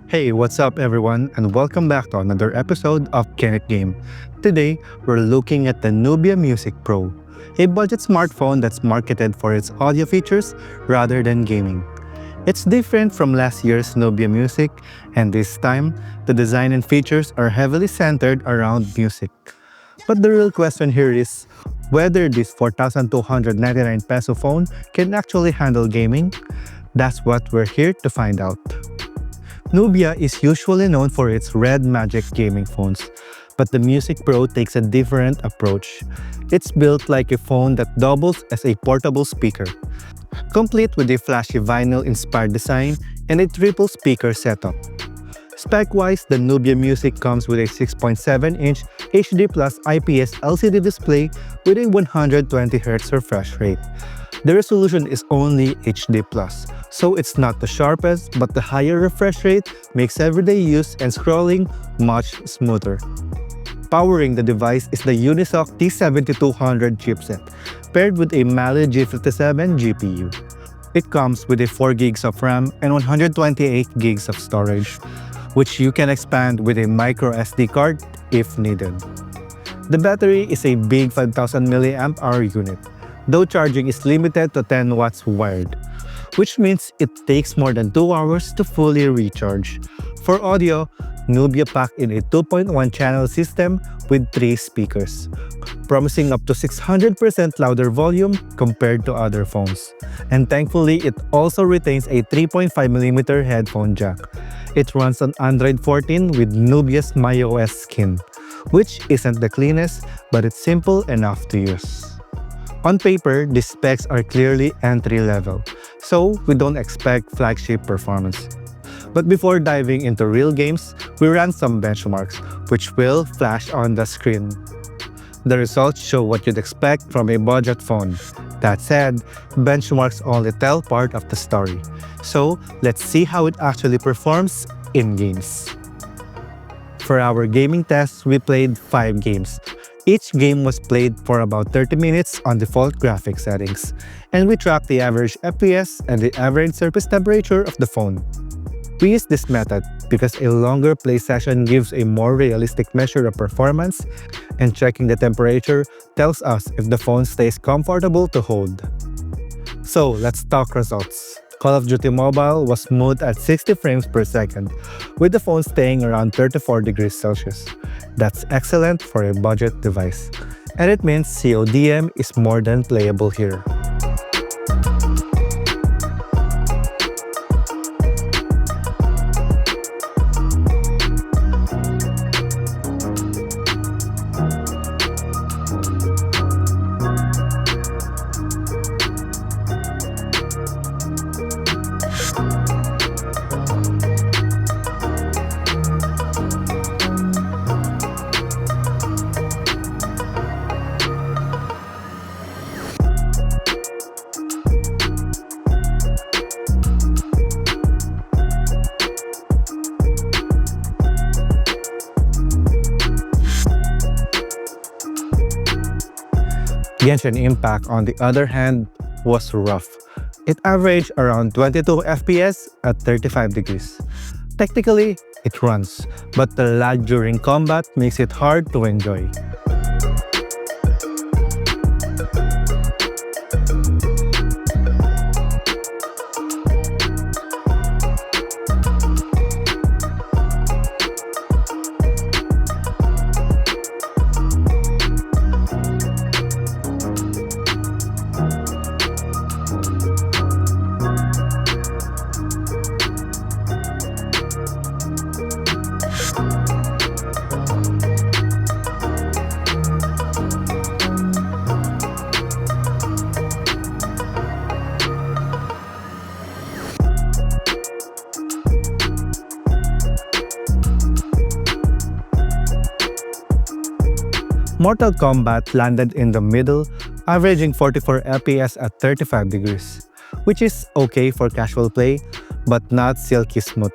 Hey, what's up everyone, and welcome back to another episode of Can It Game. Today, we're looking at the Nubia Music Pro, a budget smartphone that's marketed for its audio features rather than gaming. It's different from last year's Nubia Music, and this time, the design and features are heavily centered around music. But the real question here is whether this 4,299 peso phone can actually handle gaming. That's what we're here to find out. Nubia is usually known for its Red Magic gaming phones, but the Music Pro takes a different approach. It's built like a phone that doubles as a portable speaker, complete with a flashy vinyl-inspired design and a triple speaker setup. Spec-wise, the Nubia Music comes with a 6.7-inch HD Plus IPS LCD display with a 120Hz refresh rate. The resolution is only HD+, so it's not the sharpest, but the higher refresh rate makes everyday use and scrolling much smoother. Powering the device is the Unisoc T7200 chipset, paired with a Mali G57 GPU. It comes with a 4GB of RAM and 128GB of storage, which you can expand with a micro SD card if needed. The battery is a big 5000 mAh unit, though charging is limited to 10 watts wired, which means it takes more than 2 hours to fully recharge. For audio, Nubia packed in a 2.1 channel system with 3 speakers, promising up to 600% louder volume compared to other phones. And thankfully, it also retains a 3.5mm headphone jack. It runs on Android 14 with Nubia's MyOS skin, which isn't the cleanest, but it's simple enough to use. On paper, the specs are clearly entry-level, so we don't expect flagship performance. But before diving into real games, we ran some benchmarks, which will flash on the screen. The results show what you'd expect from a budget phone. That said, benchmarks only tell part of the story. So, let's see how it actually performs in games. For our gaming test, we played 5 games. Each game was played for about 30 minutes on default graphics settings, and we tracked the average FPS and the average surface temperature of the phone. We used this method because a longer play session gives a more realistic measure of performance, and checking the temperature tells us if the phone stays comfortable to hold. So let's talk results. Call of Duty Mobile was smooth at 60 frames per second, with the phone staying around 34 degrees Celsius. That's excellent for a budget device, and it means CODM is more than playable here. Genshin Impact, on the other hand, was rough. It averaged around 22 FPS at 35 degrees. Technically, it runs, but the lag during combat makes it hard to enjoy. Mortal Kombat landed in the middle, averaging 44 FPS at 35 degrees, which is okay for casual play, but not silky smooth.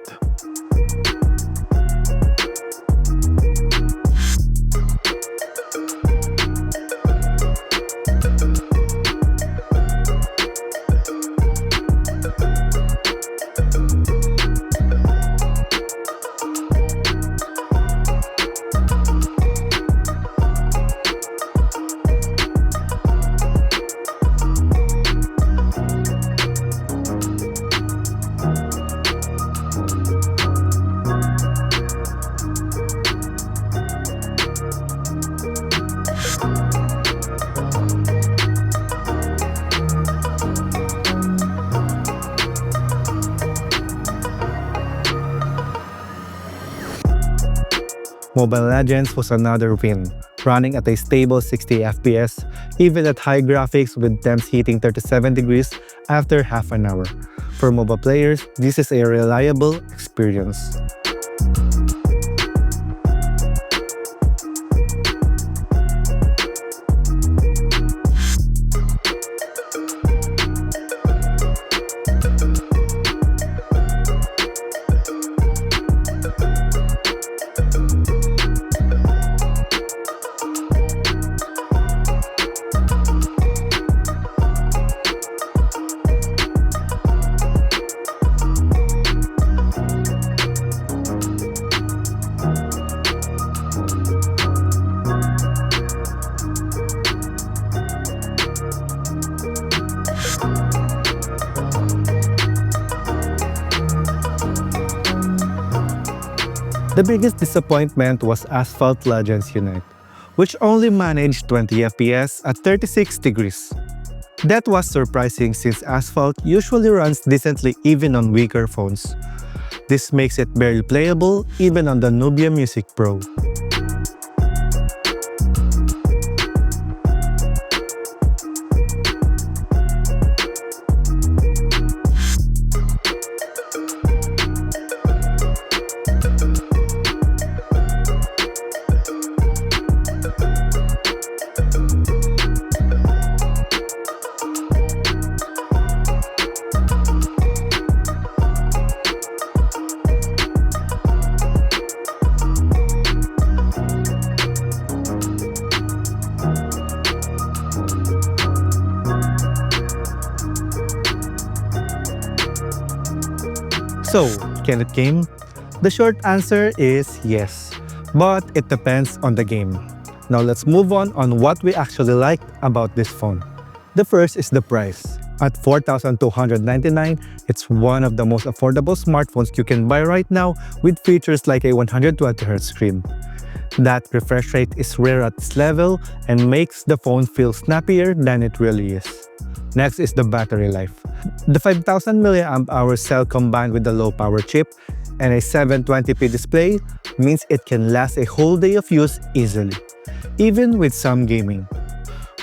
Mobile Legends was another win, running at a stable 60 FPS, even at high graphics with temps hitting 37 degrees after half an hour. For mobile players, this is a reliable experience. The biggest disappointment was Asphalt Legends Unite, which only managed 20 FPS at 36 degrees. That was surprising since Asphalt usually runs decently even on weaker phones. This makes it barely playable even on the Nubia Music Pro. So, can it game? The short answer is yes, but it depends on the game. Now let's move on what we actually liked about this phone. The first is the price. At $4,299, it's one of the most affordable smartphones you can buy right now with features like a 120Hz screen. That refresh rate is rare at this level and makes the phone feel snappier than it really is. Next is the battery life. The 5000 mAh cell combined with the low power chip and a 720p display means it can last a whole day of use easily, even with some gaming.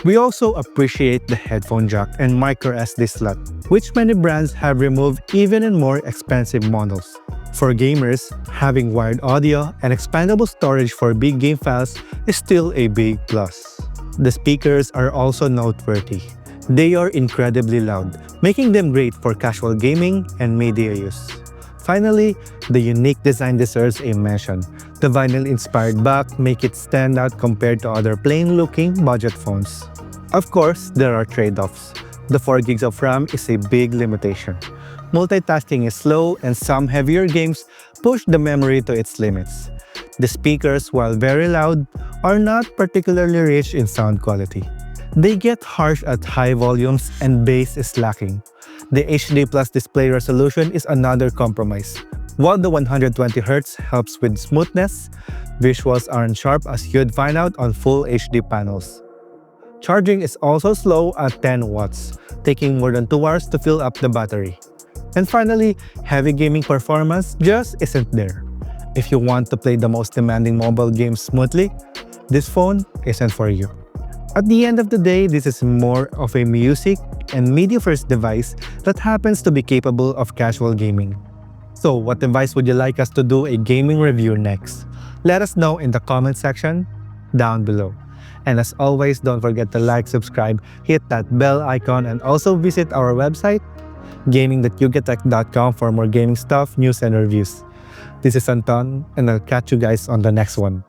We also appreciate the headphone jack and micro SD slot, which many brands have removed even in more expensive models. For gamers, having wired audio and expandable storage for big game files is still a big plus. The speakers are also noteworthy. They are incredibly loud, making them great for casual gaming and media use. Finally, the unique design deserves a mention. The vinyl-inspired back make it stand out compared to other plain-looking budget phones. Of course, there are trade-offs. The 4 gigs of RAM is a big limitation. Multitasking is slow and some heavier games push the memory to its limits. The speakers, while very loud, are not particularly rich in sound quality. They get harsh at high volumes and bass is lacking. The HD Plus display resolution is another compromise. While the 120Hz helps with smoothness, visuals aren't sharp as you'd find out on full HD panels. Charging is also slow at 10 watts, taking more than 2 hours to fill up the battery. And finally, heavy gaming performance just isn't there. If you want to play the most demanding mobile games smoothly, this phone isn't for you. At the end of the day, this is more of a music and media-first device that happens to be capable of casual gaming. So, what device would you like us to do a gaming review next? Let us know in the comment section down below. And as always, don't forget to like, subscribe, hit that bell icon, and also visit our website, gaming.yugatech.com for more gaming stuff, news, and reviews. This is Anton, and I'll catch you guys on the next one.